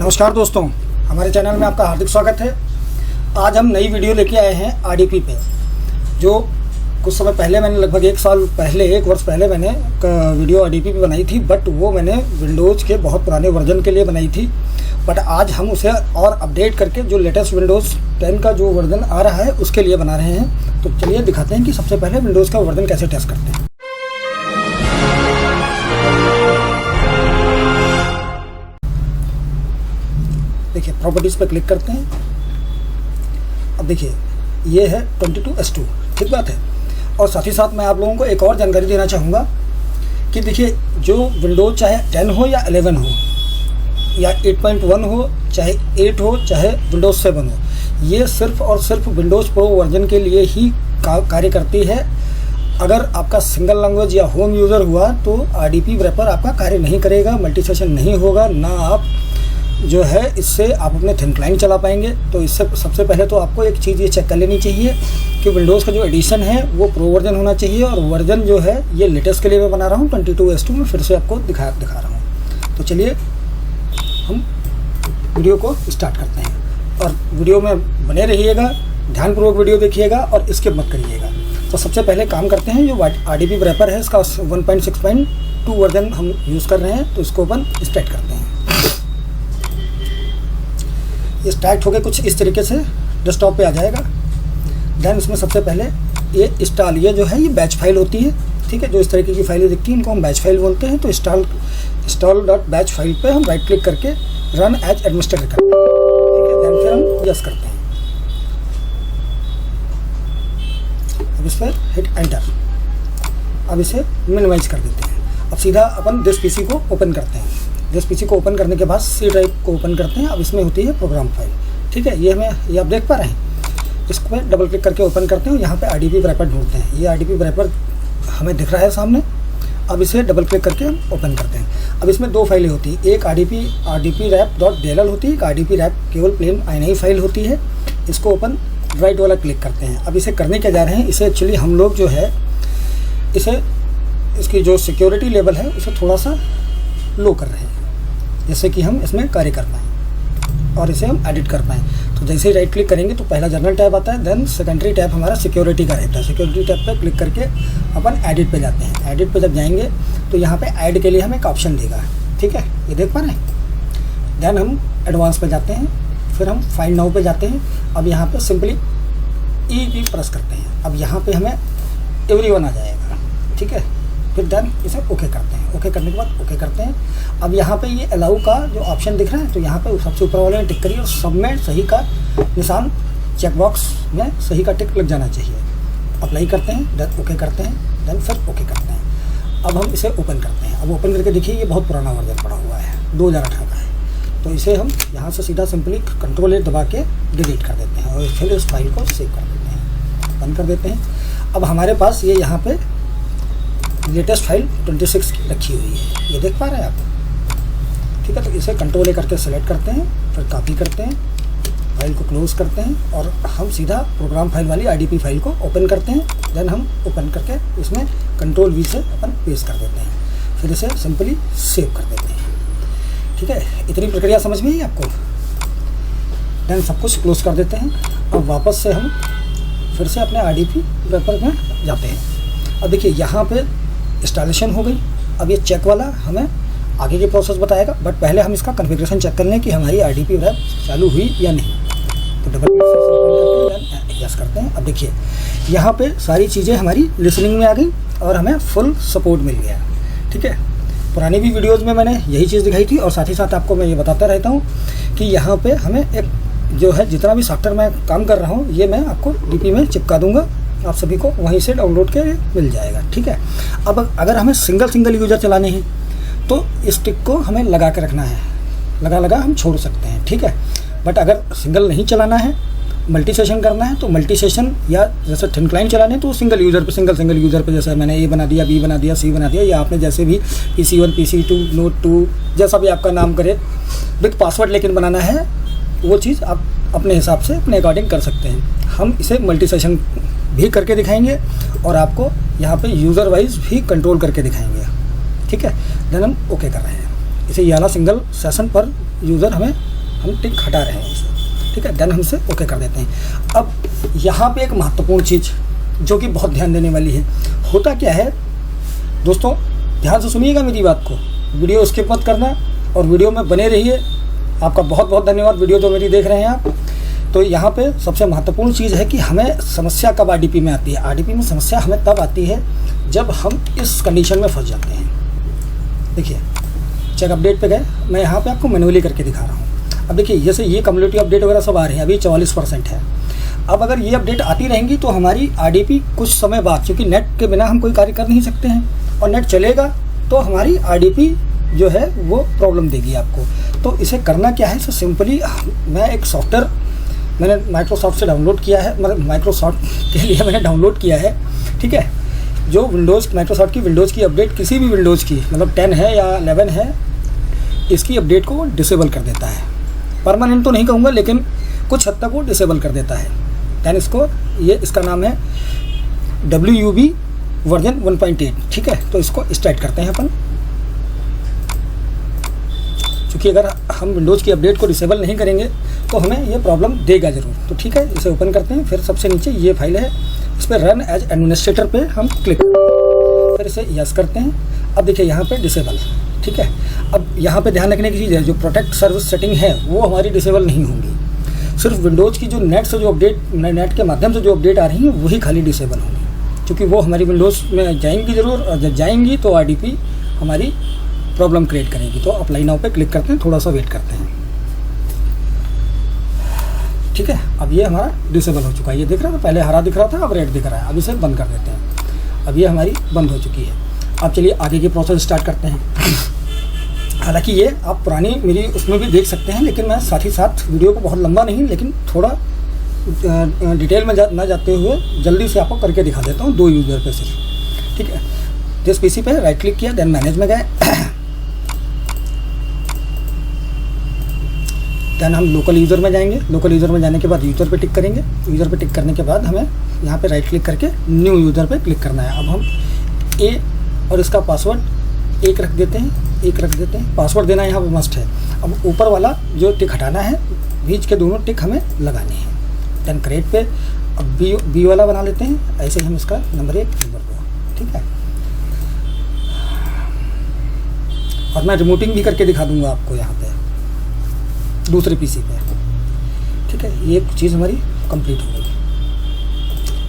नमस्कार दोस्तों, हमारे चैनल में आपका हार्दिक स्वागत है। आज हम नई वीडियो लेके आए हैं आरडीपी पे। जो कुछ समय पहले मैंने लगभग एक वर्ष पहले मैंने वीडियो आरडीपी पे बनाई थी, बट वो मैंने विंडोज़ के बहुत पुराने वर्जन के लिए बनाई थी। बट आज हम उसे और अपडेट करके जो लेटेस्ट विंडोज़ 10 का जो वर्जन आ रहा है उसके लिए बना रहे हैं। तो चलिए दिखाते हैं कि सबसे पहले विंडोज़ का वर्जन कैसे टेस्ट करते हैं। देखिए, प्रॉपर्टीज़ पर क्लिक करते हैं। अब देखिए, ये है 22S2, ठीक बात है। और साथ ही साथ मैं आप लोगों को एक और जानकारी देना चाहूँगा कि देखिए, जो विंडोज़ चाहे 10 हो या 11 हो या 8.1 हो, चाहे 8 हो, चाहे विंडोज़ 7 हो, ये सिर्फ और सिर्फ विंडोज़ प्रो वर्जन के लिए ही कार्य करती है। अगर आपका सिंगल लैंग्वेज या होम यूज़र हुआ तो आरडीपी रैपर आपका कार्य नहीं करेगा, मल्टी सेशन नहीं होगा, ना आप जो है इससे आप अपने थिन क्लाइंट चला पाएंगे। तो इससे सबसे पहले तो आपको एक चीज़ ये चेक कर लेनी चाहिए कि विंडोज़ का जो एडिशन है वो प्रो वर्जन होना चाहिए, और वर्जन जो है ये लेटेस्ट के लिए मैं बना रहा हूँ 22S2 में। फिर से आपको दिखा रहा हूँ। तो चलिए हम वीडियो को स्टार्ट करते हैं, और वीडियो में बने रहिएगा, ध्यानपूर्वक वीडियो देखिएगा और स्किप मत करिएगा। तो सबसे पहले काम करते हैं, जो आरडीपी रैपर है इसका 1.6.2 वर्जन हम यूज़ कर रहे हैं। तो इसको अपन स्टार्ट करते हैं। ये स्टार्ट होकर कुछ इस तरीके से डेस्कटॉप पे आ जाएगा। देन इसमें सबसे पहले ये इंस्टॉल, ये जो है ये बैच फाइल होती है, ठीक है। जो इस तरीके की फाइलें दिखती हैं इनको हम बैच फाइल बोलते हैं। तो install.batch फाइल पे हम राइट क्लिक करके रन एज एडमिनिस्ट्रेटर करते हैं, ठीक है। देन फिर हम यस करते हैं। अब इस पर हिट एंटर। अब इसे मिनिमाइज कर देते हैं। अब सीधा अपन दिस पीसी को ओपन करते हैं। दिस पीसी को ओपन करने के बाद सी ड्राइव को ओपन करते हैं। अब इसमें होती है प्रोग्राम फाइल, ठीक है। ये आप देख पा रहे हैं। इस पर डबल क्लिक करके ओपन करते हैं। यहाँ पे आरडीपी रैपर ढूंढते हैं। ये आरडीपी रैपर हमें दिख रहा है सामने। अब इसे डबल क्लिक करके हम ओपन करते हैं। अब इसमें दो फाइलें होती हैं, एक आरडीपी रैप.dll होती है, एक आरडीपी रैप केवल प्लेन INI फाइल होती है। इसको ओपन राइट वाला क्लिक करते हैं। अब इसे करने के जा रहे हैं, इसे एक्चुअली हम लोग जो है इसकी जो सिक्योरिटी लेवल है उसे थोड़ा सा लो कर रहे हैं, जैसे कि हम इसमें कार्य कर पाएँ और इसे हम एडिट कर पाएँ। तो जैसे ही राइट क्लिक करेंगे तो पहला जनरल टैब आता है, देन सेकेंडरी टैब हमारा सिक्योरिटी का रहता है। सिक्योरिटी टैब पे क्लिक करके अपन एडिट पे जाते हैं। एडिट पे जब जाएंगे तो यहाँ पे ऐड के लिए हमें एक ऑप्शन देगा, ठीक है, ये देख पा रहे हैं। देन हम एडवांस पे जाते हैं, फिर हम फाइंड नाउ पे जाते हैं। अब यहाँ पे सिंपली ई प्रेस करते हैं। अब यहाँ पे हमें एवरीवन आ जाएगा, ठीक है। फिर देन इसे ओके करते हैं। ओके करने के बाद ओके करते हैं। अब यहाँ पे ये अलाउ का जो ऑप्शन दिख रहा है, तो यहाँ पे सबसे ऊपर वाले में टिक करिए और सब में सही का निशान चेकबॉक्स में सही का टिक लग जाना चाहिए। अप्लाई करते हैं, देन ओके करते हैं, देन फिर ओके करते हैं। अब हम इसे ओपन करते हैं। अब ओपन करके देखिए ये बहुत पुराना वर्जन पड़ा हुआ है, 2018 का है। तो इसे हम यहाँ से सीधा सिंपली Ctrl+A दबा के डिलीट कर देते हैं और फिर उस फाइल को सेव कर देते हैं, बंद कर देते हैं। अब हमारे पास ये यहाँ पे लेटेस्ट फाइल 26 की रखी हुई है, ये देख पा रहे हैं आप, ठीक है। तो इसे Ctrl+A करके सेलेक्ट करते हैं, फिर कॉपी करते हैं, फाइल को क्लोज करते हैं और हम सीधा प्रोग्राम फाइल वाली आरडीपी फाइल को ओपन करते हैं। देन हम ओपन करके इसमें Ctrl+V से अपन पेस्ट कर देते हैं, फिर इसे सिंपली सेव कर देते हैं, ठीक है। इतनी प्रक्रिया समझ में आई आपको। देन सब कुछ क्लोज कर देते हैं और वापस से हम फिर से अपने आरडीपी रैपर में जाते हैं। अब देखिए यहाँ पे इंस्टॉलेशन हो गई। अब ये चेक वाला हमें आगे की प्रोसेस बताएगा, बट पहले हम इसका कॉन्फ़िगरेशन चेक कर लें कि हमारी आरडीपी रैप चालू हुई या नहीं। तो डबल क्लिक यस करते हैं। अब देखिए यहाँ पे सारी चीज़ें हमारी लिसनिंग में आ गई और हमें फुल सपोर्ट मिल गया, ठीक है। पुरानी भी वीडियोज़ में मैंने यही चीज़ दिखाई थी, और साथ ही साथ आपको मैं ये बताता रहता हूँ कि यहाँ पर हमें एक जो है जितना भी सॉफ्टवेयर मैं काम कर रहा हूँ ये मैं आपको डीपी में चिपका दूँगा, आप सभी को वहीं से डाउनलोड के मिल जाएगा, ठीक है। अब अगर हमें सिंगल यूज़र चलाने हैं तो इस टिक को हमें लगा के रखना है, लगा हम छोड़ सकते हैं, ठीक है। बट अगर सिंगल नहीं चलाना है, मल्टी सेशन करना है, तो मल्टी सेशन या जैसे थिन क्लाइंट चलाने तो सिंगल यूज़र पे जैसे मैंने ए बना दिया, बी बना दिया, सी बना दिया, या आपने जैसे भी PC1 PC2 Note 2 जैसा भी आपका नाम करे विद पासवर्ड लेकिन बनाना है, वो चीज़ आप अपने हिसाब से अपने अकॉर्डिंग कर सकते हैं। हम इसे मल्टी सेशन भी करके दिखाएंगे और आपको यहाँ पे यूज़र वाइज भी कंट्रोल करके दिखाएंगे, ठीक है। देन हम ओके कर रहे हैं। इसे ये वाला सिंगल सेशन पर यूज़र हम टिक हटा रहे हैं इसे, ठीक है। देन हम इसे ओके कर देते हैं। अब यहाँ पे एक महत्वपूर्ण चीज़ जो कि बहुत ध्यान देने वाली है, होता क्या है दोस्तों, ध्यान से सुनिएगा मेरी बात को, वीडियो स्किप मत करना और वीडियो में बने रहिए। आपका बहुत बहुत धन्यवाद वीडियो जो मेरी देख रहे हैं आप। तो यहाँ पे सबसे महत्वपूर्ण चीज़ है कि हमें समस्या कब आरडीपी में आती है। आरडीपी में समस्या हमें तब आती है जब हम इस कंडीशन में फंस जाते हैं। देखिए चेक अपडेट पे गए, मैं यहाँ पे आपको मैनुअली करके दिखा रहा हूँ। अब देखिए जैसे ये कम्युनिटी अपडेट वगैरह सब आ रहे हैं, अभी 44% है। अब अगर ये अपडेट आती रहेंगी तो हमारी आरडीपी कुछ समय बाद, क्योंकि नेट के बिना हम कोई कार्य कर नहीं सकते हैं और नेट चलेगा तो हमारी आरडीपी जो है वो प्रॉब्लम देगी आपको। तो इसे करना क्या है, इसे सिंपली मैं एक सॉफ्टवेयर मैंने माइक्रोसॉफ्ट से डाउनलोड किया है, मतलब माइक्रोसॉफ्ट के लिए मैंने डाउनलोड किया है, ठीक है। जो विंडोज़ माइक्रोसॉफ्ट की विंडोज़ की अपडेट, किसी भी विंडोज़ की, मतलब 10 है या 11 है, इसकी अपडेट को डिसेबल कर देता है। परमानेंट तो नहीं कहूँगा लेकिन कुछ हद तक वो डिसेबल कर देता है। दैन इसको इसका नाम है WUB वर्जन 1.8, ठीक है। तो इसको स्टार्ट करते हैं अपन, क्योंकि अगर हम विंडोज़ की अपडेट को डिसेबल नहीं करेंगे तो हमें ये प्रॉब्लम देगा ज़रूर। तो ठीक है, इसे ओपन करते हैं। फिर सबसे नीचे ये फाइल है, इस पर रन एज एडमिनिस्ट्रेटर पे हम क्लिक, फिर इसे यस करते हैं। अब देखिए यहाँ पे डिसेबल, ठीक है। अब यहाँ पे ध्यान रखने की चीज़ है, जो प्रोटेक्ट सर्विस सेटिंग है वो हमारी डिसेबल नहीं होंगी। सिर्फ विंडोज़ की जो नेट से जो अपडेट, नेट के माध्यम से जो अपडेट आ रही है वही खाली डिसेबल होंगी, क्योंकि वो हमारी विंडोज़ में जाएंगी ज़रूर, और जब जाएंगी तो आरडीपी हमारी प्रॉब्लम क्रिएट करेगी। तो अप्लाई नाउ पे क्लिक करते हैं, थोड़ा सा वेट करते हैं, ठीक है। अब ये हमारा डिसेबल हो चुका है, ये दिख रहा था, पहले हरा दिख रहा था, अब रेड दिख रहा है। अब इसे बंद कर देते हैं। अब ये हमारी बंद हो चुकी है। अब चलिए आगे की प्रोसेस स्टार्ट करते हैं। हालांकि ये आप पुरानी मेरी उसमें भी देख सकते हैं, लेकिन मैं साथ ही साथ वीडियो को बहुत लंबा नहीं लेकिन थोड़ा डिटेल में ना जाते हुए जल्दी से आपको करके दिखा देता हूँ 2 यूज़र पे सिर्फ, ठीक है। जिस पीसी पे राइट क्लिक किया, देन मैनेज में गए, देन हम लोकल यूज़र में जाएंगे। लोकल यूज़र में जाने के बाद यूज़र पे टिक करेंगे। यूज़र पे टिक करने के बाद हमें यहाँ पे राइट क्लिक करके न्यू यूज़र पे क्लिक करना है। अब हम ए और इसका पासवर्ड 1 रख देते हैं, पासवर्ड देना यहाँ पे मस्ट है। अब ऊपर वाला जो टिक हटाना है, बीच के दोनों टिक हमें लगाने हैं। देन क्रिएट पे अब बी वाला बना लेते हैं, ऐसे ही हम इसका नंबर 1 नंबर 2, ठीक है। और मैं रिमोटिंग भी करके दिखा दूंगा आपको यहाँ पे दूसरे पीसी पे, ठीक है। ये चीज़ हमारी कंप्लीट हो गई।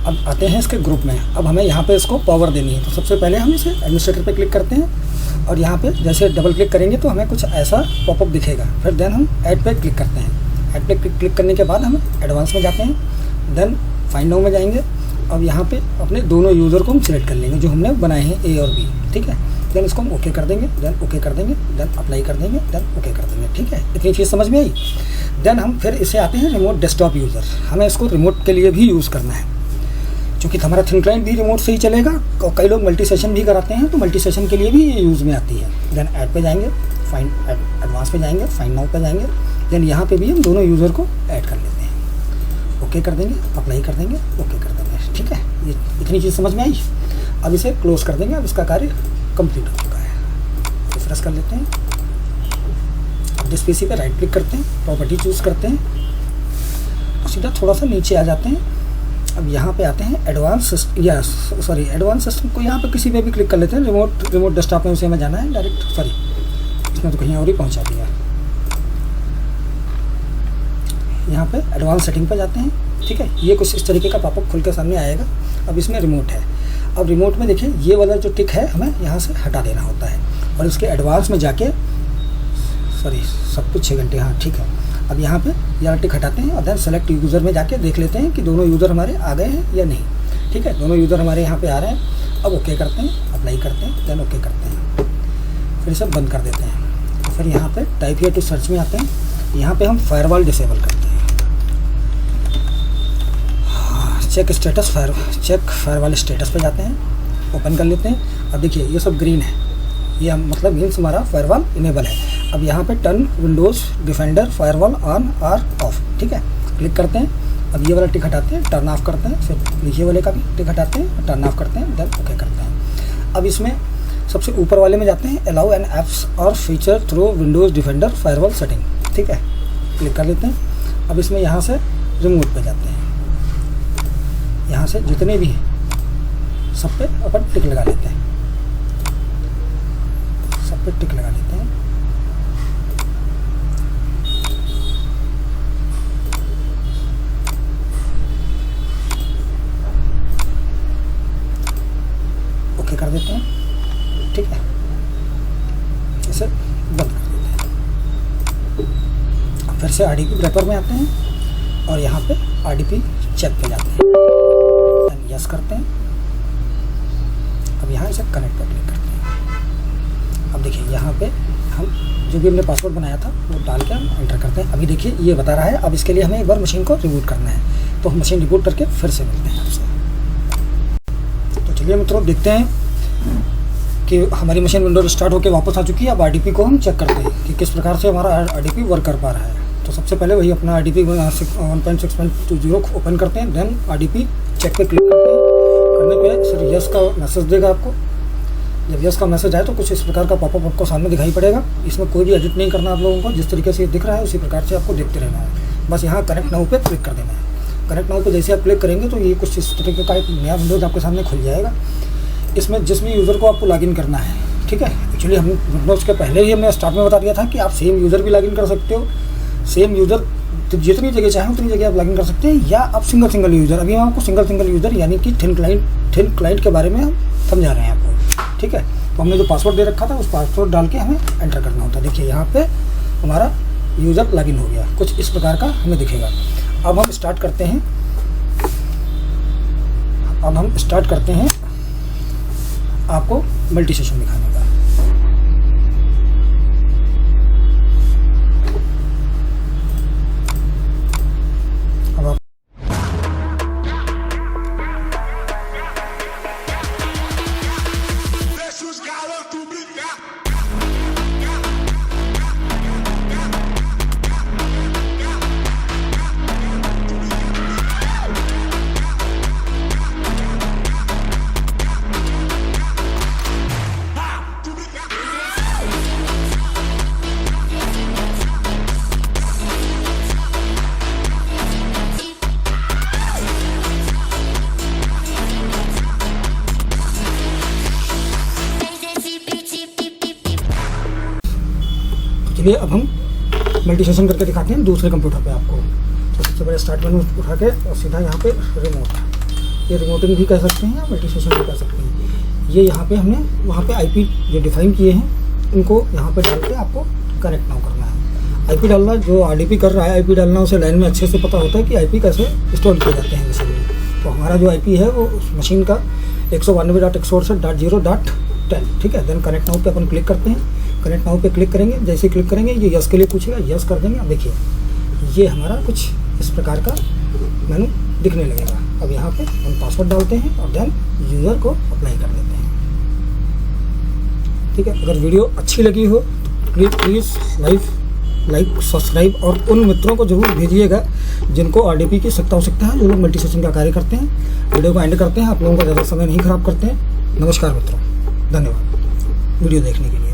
अब आते हैं इसके ग्रुप में। अब हमें यहाँ पे इसको पावर देनी है। तो सबसे पहले हम इसे एडमिनिस्ट्रेटर पे क्लिक करते हैं और यहाँ पे जैसे डबल क्लिक करेंगे तो हमें कुछ ऐसा पॉपअप दिखेगा। फिर देन हम ऐड पे क्लिक करते हैं। ऐड पे क्लिक करने के बाद हम एडवांस में जाते हैं, देन फाइंड नाउ में जाएंगे। अब यहाँ पे अपने दोनों यूज़र को हम सिलेक्ट कर लेंगे जो हमने बनाए हैं, ए और बी, ठीक है। देन इसको हम ओके कर देंगे, देन ओके कर देंगे, देन अप्लाई कर देंगे, देन ओके कर देंगे, ठीक है। इतनी चीज़ समझ में आई। देन हम फिर इसे आते हैं रिमोट डेस्कटॉप यूज़र। हमें इसको रिमोट के लिए भी यूज़ करना है, क्योंकि हमारा थिन क्लाइंट भी रिमोट से ही चलेगा। कई लोग मल्टी सेशन भी कराते हैं, तो मल्टी सेशन के लिए भी ये यूज़ में आती है। देन ऐड पे जाएंगे, फाइंड एडवांस पे जाएंगे, फाइंड नाउ पे जाएंगे। देन यहाँ पे भी हम दोनों यूज़र को ऐड कर लेते हैं, ओके कर देंगे, अप्लाई कर देंगे, ओके कर देंगे, ठीक है। ये इतनी चीज़ समझ में आई। अब इसे क्लोज कर देंगे। अब इसका कार्य कंप्लीट हो चुका है। रिफ्रेश कर लेते हैं। अब जिस पीसी पे राइट क्लिक करते हैं, प्रॉपर्टी चूज़ करते हैं, सीधा थोड़ा सा नीचे आ जाते हैं। अब यहाँ पे आते हैं एडवांस सिस्टम को यहाँ पे किसी पे भी क्लिक कर लेते हैं। रिमोट डेस्कटॉप में उसे हमें जाना है डायरेक्ट, इसमें तो कहीं और ही पहुँचा दिया। यहाँ पे एडवांस सेटिंग पे जाते हैं, ठीक है। ये कुछ इस तरीके का पॉपअप खुल के सामने आएगा। अब इसमें रिमोट है। अब रिमोट में देखिए ये वाला जो टिक है हमें यहाँ से हटा देना होता है और इसके एडवांस में जाके सब कुछ 6 घंटे, हाँ ठीक है। अब यहाँ पे ये टिक हटाते हैं और देन सेलेक्ट यूज़र में जाके देख लेते हैं कि दोनों यूज़र हमारे आ गए हैं या नहीं, ठीक है। दोनों यूज़र हमारे यहाँ पे आ रहे हैं। अब ओके करते हैं, अप्लाई करते हैं, देन ओके करते हैं, फिर इसे बंद कर देते हैं। फिर यहाँ पे टाइप हियर टू सर्च में आते हैं। यहाँ पे हम फायरवॉल डिसेबल करते हैं। चेक फायरवॉल स्टेटस पे जाते हैं, ओपन कर लेते हैं। अब देखिए ये सब ग्रीन है, ये मतलब मीन्स हमारा फायरवॉल इनेबल है। अब यहाँ पे turn Windows defender firewall on और ऑफ, ठीक है। क्लिक करते हैं। अब ये वाला टिक हटाते हैं, टर्न ऑफ करते हैं। फिर नीचे वाले का भी टिक हटाते हैं, टर्न ऑफ करते हैं, देन ओके करते हैं। अब इसमें सबसे ऊपर वाले में जाते हैं, अलाउ एन एप्स और feature through Windows defender firewall setting, ठीक है, क्लिक कर लेते हैं। अब इसमें यहाँ से रिमूव पे जाते हैं, यहाँ से जितने भी हैं सब पे अपन टिक लगा लेते हैं, सब पे टिक लगा लेते हैं। ओके कर देते हैं, ठीक है, इसे बंद कर देते हैं। अब फिर से RDP रैपर में आते हैं और यहाँ पे RDP चेक पे जाते हैं, यस करते हैं। अब यहाँ इसे कनेक्ट पर क्लिक करते हैं। अब देखिए यहाँ पे हम जो भी हमने पासवर्ड बनाया था वो डाल के हम एंटर करते हैं। अभी देखिए ये बता रहा है। अब इसके लिए हमें एक बार मशीन को रिबूट करना है, तो हम मशीन रिबूट करके फिर से मिलते हैं आपसे। तो चलिए मित्रों देखते हैं कि हमारी मशीन विंडो स्टार्ट होकर वापस आ चुकी है। अब RDP को हम चेक करते हैं कि किस प्रकार से हमारा RDP वर्क कर पा रहा है। तो सबसे पहले वही अपना RDP 1.6.20 ओपन करते हैं, देन RDP चेक पे क्लिक करते हैं। करने पे सर यस का मैसेज देगा आपको। जब यस का मैसेज आए तो कुछ इस प्रकार का पॉपअप आपको सामने दिखाई पड़ेगा। इसमें कोई भी एडिट नहीं करना आप लोगों को, जिस तरीके से दिख रहा है उसी प्रकार से आपको देखते रहना है। बस यहाँ कनेक्ट नाउ पे क्लिक कर देना है। कनेक्ट नाउ पे जैसे आप क्लिक करेंगे तो ये कुछ इस तरीके का एक नया विंडोज आपके सामने खुल जाएगा। इसमें जिस भी यूज़र को आपको लॉगिन करना है, ठीक है, एक्चुअली हम विंडोज़ के पहले ही हमने स्टार्ट में बता दिया था कि आप सेम यूज़र भी लॉगिन कर सकते हो। सेम यूज़र तो जितनी जगह चाहें उतनी जगह आप लॉगिन कर सकते हैं, या आप सिंगल यूज़र। अभी हम आपको सिंगल यूज़र यानी कि थिन क्लाइंट के बारे में हम समझा रहे हैं आपको, ठीक है। तो हमने जो पासवर्ड दे रखा था उस पासवर्ड डाल के हमें एंटर करना होता है। देखिए यहाँ पे हमारा यूज़र लॉगिन हो गया, कुछ इस प्रकार का हमें दिखेगा। अब हम स्टार्ट करते हैं आपको मल्टी सेशन दिखाने का। अब आप चलिए अब हम मल्टी सेशन करके दिखाते हैं दूसरे कंप्यूटर पे आपको। तो सबसे पहले स्टार्ट मेनू उठा के और सीधा यहाँ पे रिमोट, ये रिमोटिंग भी कह सकते हैं या मल्टी सेशन भी कह सकते हैं। ये यहाँ पे हमने वहाँ पे IP जो डिफाइन किए हैं उनको यहाँ पे डाल के आपको कनेक्ट नाउ करना है। IP डालना, जो RDP कर रहा है IP डालना, उसे लाइन में अच्छे से पता होता है कि IP कैसे इंस्टॉल किए जाते हैं मशीन में। तो हमारा जो IP है वो उस मशीन का 192.168.0.10, ठीक है। देन कनेक्ट नाउ पे अपन क्लिक करते हैं। कनेक्ट नाउ पे क्लिक करेंगे, जैसे क्लिक करेंगे ये यस के लिए पूछेगा, यस कर देंगे। अब देखिए ये हमारा कुछ इस प्रकार का मेनू दिखने लगेगा। अब यहाँ पे हम पासवर्ड डालते हैं और देन यूज़र को अप्लाई कर देते हैं, ठीक है। अगर वीडियो अच्छी लगी हो तो प्लीज़ लाइक सब्सक्राइब और उन मित्रों को जरूर भेजिएगा जिनको RDP की आवश्यकता है, जो लोग मल्टी सेशन का कार्य करते हैं। वीडियो को एंड करते हैं, आप लोगों का ज़्यादा समय नहीं खराब करते हैं। नमस्कार मित्रों, धन्यवाद वीडियो देखने के लिए।